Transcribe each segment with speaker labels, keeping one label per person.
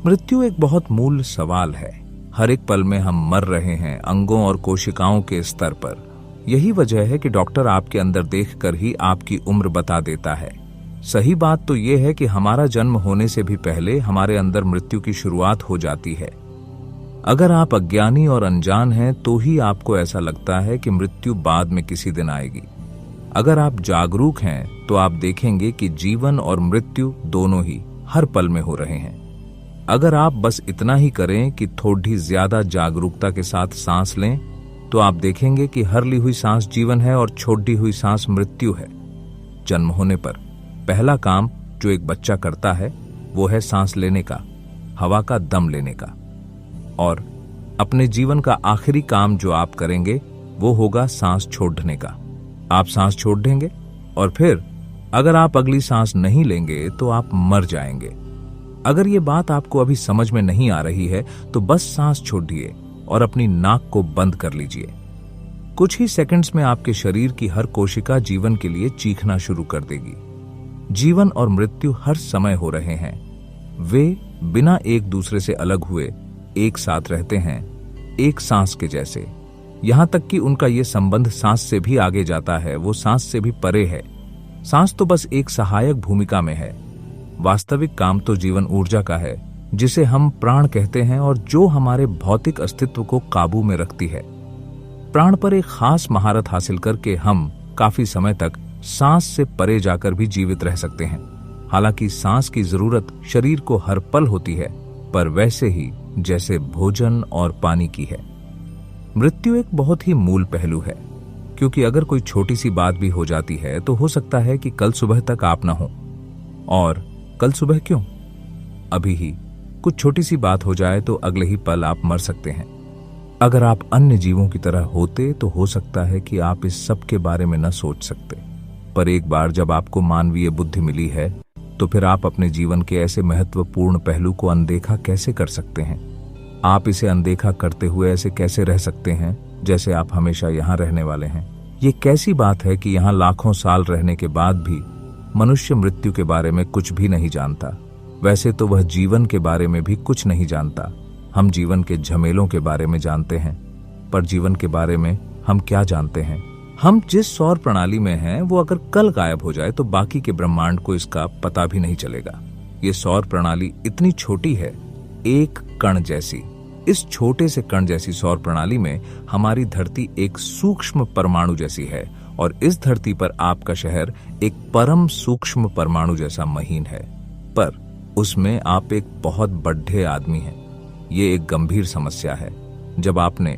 Speaker 1: मृत्यु एक बहुत मूल सवाल है। हर एक पल में हम मर रहे हैं, अंगों और कोशिकाओं के स्तर पर। यही वजह है कि डॉक्टर आपके अंदर देखकर ही आपकी उम्र बता देता है। सही बात तो यह है कि हमारा जन्म होने से भी पहले हमारे अंदर मृत्यु की शुरुआत हो जाती है। अगर आप अज्ञानी और अनजान हैं तो ही आपको ऐसा लगता है कि मृत्यु बाद में किसी दिन आएगी। अगर आप जागरूक हैं तो आप देखेंगे कि जीवन और मृत्यु दोनों ही हर पल में हो रहे हैं। अगर आप बस इतना ही करें कि थोड़ी ज्यादा जागरूकता के साथ सांस लें, तो आप देखेंगे कि हर ली हुई सांस जीवन है और छोड़ी हुई सांस मृत्यु है। जन्म होने पर पहला काम जो एक बच्चा करता है वो है सांस लेने का, हवा का दम लेने का। और अपने जीवन का आखिरी काम जो आप करेंगे वो होगा सांस छोड़ने का। आप सांस छोड़ देंगे और फिर अगर आप अगली सांस नहीं लेंगे तो आप मर जाएंगे। अगर ये बात आपको अभी समझ में नहीं आ रही है तो बस सांस छोड़िए और अपनी नाक को बंद कर लीजिए। कुछ ही सेकंड्स में आपके शरीर की हर कोशिका जीवन के लिए चीखना शुरू कर देगी। जीवन और मृत्यु हर समय हो रहे हैं। वे बिना एक दूसरे से अलग हुए एक साथ रहते हैं, एक सांस के जैसे। यहां तक कि उनका ये संबंध सांस से भी आगे जाता है, वो सांस से भी परे है। सांस तो बस एक सहायक भूमिका में है। वास्तविक काम तो जीवन ऊर्जा का है, जिसे हम प्राण कहते हैं और जो हमारे भौतिक अस्तित्व को काबू में रखती है। प्राण पर एक खास महारत हासिल करके हम काफी समय तक सांस से परे जाकर भी जीवित रह सकते हैं। हालांकि सांस की जरूरत शरीर को हर पल होती है, पर वैसे ही जैसे भोजन और पानी की है। मृत्यु एक बहुत ही मूल पहलू है, क्योंकि अगर कोई छोटी सी बात भी हो जाती है तो हो सकता है कि कल सुबह तक आप ना हो। और कल सुबह क्यों, अभी ही कुछ छोटी सी बात हो जाए तो अगले ही पल आप मर सकते हैं। अगर आप अन्य जीवों की तरह होते तो हो सकता है कि आप इस सब के बारे में न सोच सकते, पर एक बार जब आपको मानवीय बुद्धि मिली है तो फिर आप अपने जीवन के ऐसे महत्वपूर्ण पहलू को अनदेखा कैसे कर सकते हैं। आप इसे अनदेखा करते हुए ऐसे कैसे रह सकते हैं जैसे आप हमेशा यहाँ रहने वाले हैं। ये कैसी बात है कि यहाँ लाखों साल रहने के बाद भी मनुष्य मृत्यु के बारे में कुछ भी नहीं जानता। वैसे तो वह जीवन के बारे में भी कुछ नहीं जानता। हम जीवन के झमेलों के बारे में जानते हैं, पर जीवन के बारे में हम क्या जानते हैं। हम जिस सौर प्रणाली में हैं वो अगर कल गायब हो जाए तो बाकी के ब्रह्मांड को इसका पता भी नहीं चलेगा। ये सौर प्रणाली इतनी छोटी है, एक कण जैसी। इस छोटे से कण जैसी सौर प्रणाली में हमारी धरती एक सूक्ष्म परमाणु जैसी है और इस धरती पर आपका शहर एक परम सूक्ष्म परमाणु जैसा महीन है, पर उसमें आप एक बहुत बड़े आदमी हैं। ये एक गंभीर समस्या है। जब आपने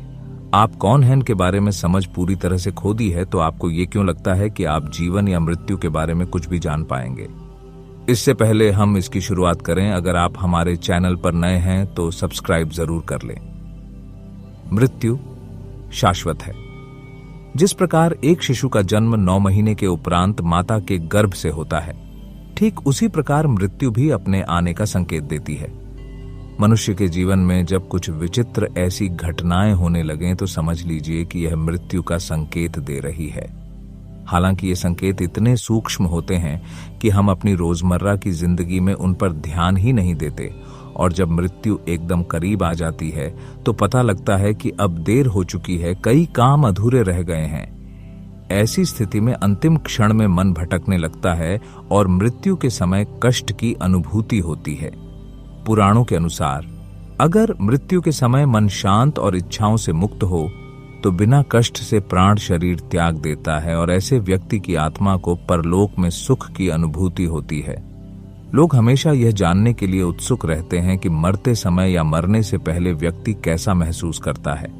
Speaker 1: आप कौन हैं के बारे में समझ पूरी तरह से खो दी है तो आपको ये क्यों लगता है कि आप जीवन या मृत्यु के बारे में कुछ भी जान पाएंगे। इससे पहले हम इसकी शुरुआत करें, अगर आप हमारे चैनल पर नए हैं तो सब्सक्राइब जरूर कर लें। मृत्यु शाश्वत है। जिस प्रकार एक शिशु का जन्म 9 महीने के उपरांत माता के गर्भ से होता है, ठीक उसी प्रकार मृत्यु भी अपने आने का संकेत देती है। मनुष्य के जीवन में जब कुछ विचित्र ऐसी घटनाएं होने लगें तो समझ लीजिए कि यह मृत्यु का संकेत दे रही है। हालांकि ये संकेत इतने सूक्ष्म होते हैं कि हम अपनी रोजमर्रा की जिंदगी में उन पर ध्यान ही नहीं देते, और जब मृत्यु एकदम करीब आ जाती है तो पता लगता है कि अब देर हो चुकी है, कई काम अधूरे रह गए हैं। ऐसी स्थिति में अंतिम क्षण में मन भटकने लगता है और मृत्यु के समय कष्ट की अनुभूति होती है। पुराणों के अनुसार अगर मृत्यु के समय मन शांत और इच्छाओं से मुक्त हो तो बिना कष्ट से प्राण शरीर त्याग देता है और ऐसे व्यक्ति की आत्मा को परलोक में सुख की अनुभूति होती है। लोग हमेशा यह जानने के लिए उत्सुक रहते हैं कि मरते समय या मरने से पहले व्यक्ति कैसा महसूस करता है।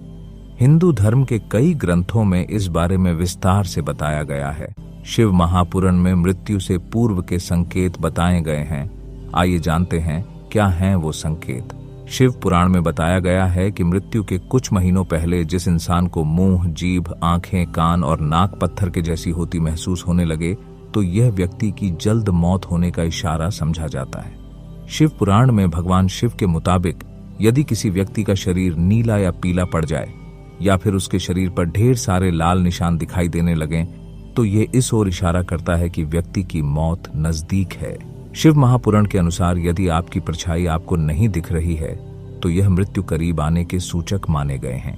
Speaker 1: हिंदू धर्म के कई ग्रंथों में इस बारे में विस्तार से बताया गया है। शिव महापुराण में मृत्यु से पूर्व के संकेत बताए गए हैं। आइए जानते हैं क्या हैं वो संकेत। शिव पुराण में बताया गया है कि मृत्यु के कुछ महीनों पहले जिस इंसान को मुंह, जीभ, आंखें, कान और नाक पत्थर के जैसी होती महसूस होने लगे तो यह व्यक्ति की जल्द मौत होने का इशारा समझा जाता है। शिव पुराण में भगवान शिव के मुताबिक यदि किसी व्यक्ति का शरीर नीला या पीला पड़ जाए या फिर उसके शरीर पर ढेर सारे लाल निशान दिखाई देने लगें तो ये इस ओर इशारा करता है कि व्यक्ति की मौत नजदीक है। शिव महापुराण के अनुसार यदि आपकी परछाई आपको नहीं दिख रही है तो यह मृत्यु करीब आने के सूचक माने गए हैं।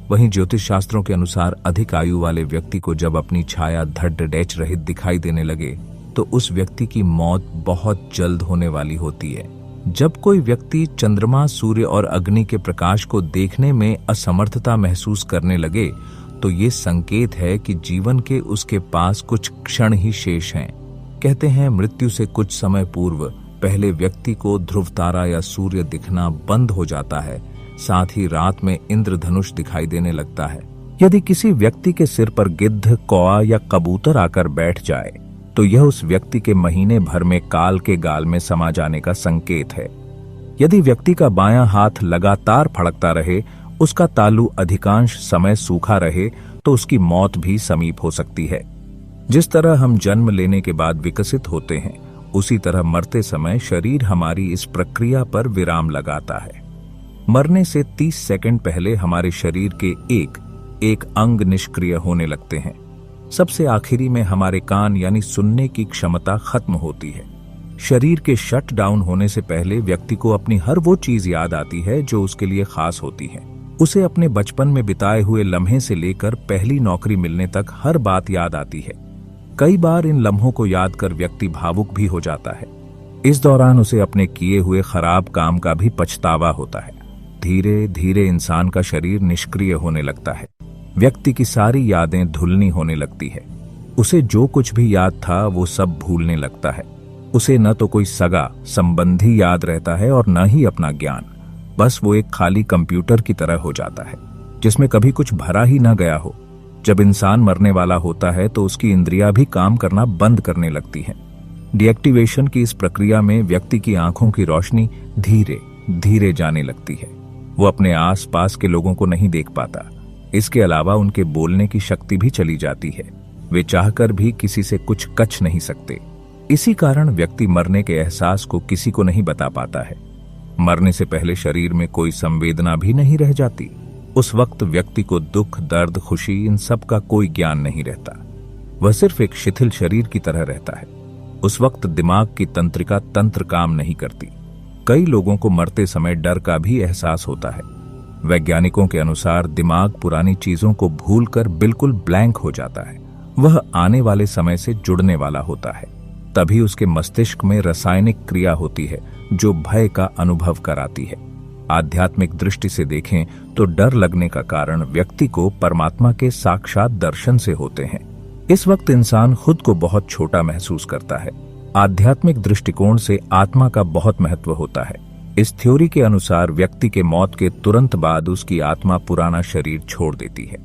Speaker 1: वहीं ज्योतिष शास्त्रों के अनुसार अधिक आयु वाले व्यक्ति को जब अपनी छाया धड़ डैच रहित दिखाई देने लगे तो उस व्यक्ति की मौत बहुत जल्द होने वाली होती है। जब कोई व्यक्ति चंद्रमा, सूर्य और अग्नि के प्रकाश को देखने में असमर्थता महसूस करने लगे तो ये संकेत है कि जीवन के उसके पास कुछ क्षण ही शेष हैं। कहते हैं मृत्यु से कुछ समय पूर्व पहले व्यक्ति को ध्रुव तारा या सूर्य दिखना बंद हो जाता है, साथ ही रात में इंद्रधनुष दिखाई देने लगता है। यदि किसी व्यक्ति के सिर पर गिद्ध, कौआ या कबूतर आकर बैठ जाए तो यह उस व्यक्ति के महीने भर में काल के गाल में समा जाने का संकेत है। यदि व्यक्ति का बायां हाथ लगातार फड़कता रहे, उसका तालू अधिकांश समय सूखा रहे तो उसकी मौत भी समीप हो सकती है। जिस तरह हम जन्म लेने के बाद विकसित होते हैं, उसी तरह मरते समय शरीर हमारी इस प्रक्रिया पर विराम लगाता है। मरने से 30 सेकंड पहले हमारे शरीर के एक अंग निष्क्रिय होने लगते हैं। सबसे आखिरी में हमारे कान यानी सुनने की क्षमता खत्म होती है। शरीर के शट डाउन होने से पहले व्यक्ति को अपनी हर वो चीज याद आती है जो उसके लिए खास होती है। उसे अपने बचपन में बिताए हुए लम्हे से लेकर पहली नौकरी मिलने तक हर बात याद आती है। कई बार इन लम्हों को याद कर व्यक्ति भावुक भी हो जाता है। इस दौरान उसे अपने किए हुए खराब काम का भी पछतावा होता है। धीरे धीरे इंसान का शरीर निष्क्रिय होने लगता है। व्यक्ति की सारी यादें धुलनी होने लगती है। उसे जो कुछ भी याद था वो सब भूलने लगता है। उसे न तो कोई सगा संबंधी याद रहता है और न ही अपना ज्ञान। बस वो एक खाली कंप्यूटर की तरह हो जाता है जिसमें कभी कुछ भरा ही न गया हो। जब इंसान मरने वाला होता है तो उसकी इंद्रियां भी काम करना बंद करने लगती हैं। डीएक्टिवेशन की इस प्रक्रिया में व्यक्ति की आंखों की रोशनी धीरे धीरे जाने लगती है। वो अपने आस पास के लोगों को नहीं देख पाता। इसके अलावा उनके बोलने की शक्ति भी चली जाती है। वे चाहकर भी किसी से कुछ कच नहीं सकते। इसी कारण व्यक्ति मरने के एहसास को किसी को नहीं बता पाता है। मरने से पहले शरीर में कोई संवेदना भी नहीं रह जाती। उस वक्त व्यक्ति को दुख, दर्द, खुशी इन सब का कोई ज्ञान नहीं रहता। वह सिर्फ एक शिथिल शरीर की तरह रहता है। उस वक्त दिमाग की तंत्रिका तंत्र काम नहीं करती। कई लोगों को मरते समय डर का भी एहसास होता है। वैज्ञानिकों के अनुसार दिमाग पुरानी चीजों को भूलकर बिल्कुल ब्लैंक हो जाता है। वह आने वाले समय से जुड़ने वाला होता है। तभी उसके मस्तिष्क में रासायनिक क्रिया होती है जो भय का अनुभव कराती है। आध्यात्मिक दृष्टि से देखें तो डर लगने का कारण व्यक्ति को परमात्मा के साक्षात दर्शन से होते हैं। इस वक्त इंसान खुद को बहुत छोटा महसूस करता है। आध्यात्मिक दृष्टिकोण से आत्मा का बहुत महत्व होता है। इस थ्योरी के अनुसार व्यक्ति के मौत के तुरंत बाद उसकी आत्मा पुराना शरीर छोड़ देती है।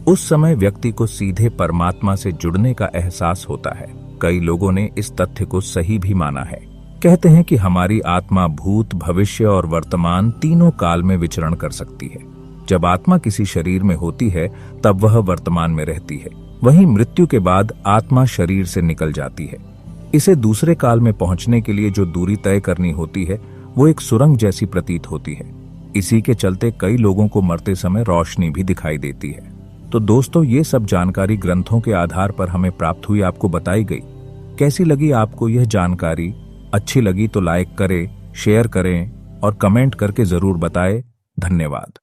Speaker 1: उस समय व्यक्ति को सीधे परमात्मा से जुड़ने का एहसास होता है। कई लोगों ने इस तथ्य को सही भी माना है। कहते हैं कि हमारी आत्मा भूत, भविष्य और वर्तमान तीनों काल में विचरण कर सकती है। जब आत्मा किसी शरीर में होती है तब वह वर्तमान में रहती है। वहीं मृत्यु के बाद आत्मा शरीर से निकल जाती है। इसे दूसरे काल में पहुंचने के लिए जो दूरी तय करनी होती है वो एक सुरंग जैसी प्रतीत होती है। इसी के चलते कई लोगों को मरते समय रोशनी भी दिखाई देती है। तो दोस्तों, ये सब जानकारी ग्रंथों के आधार पर हमें प्राप्त हुई, आपको बताई गई। कैसी लगी आपको यह जानकारी? अच्छी लगी तो लाइक करें, शेयर करें और कमेंट करके जरूर बताएं। धन्यवाद।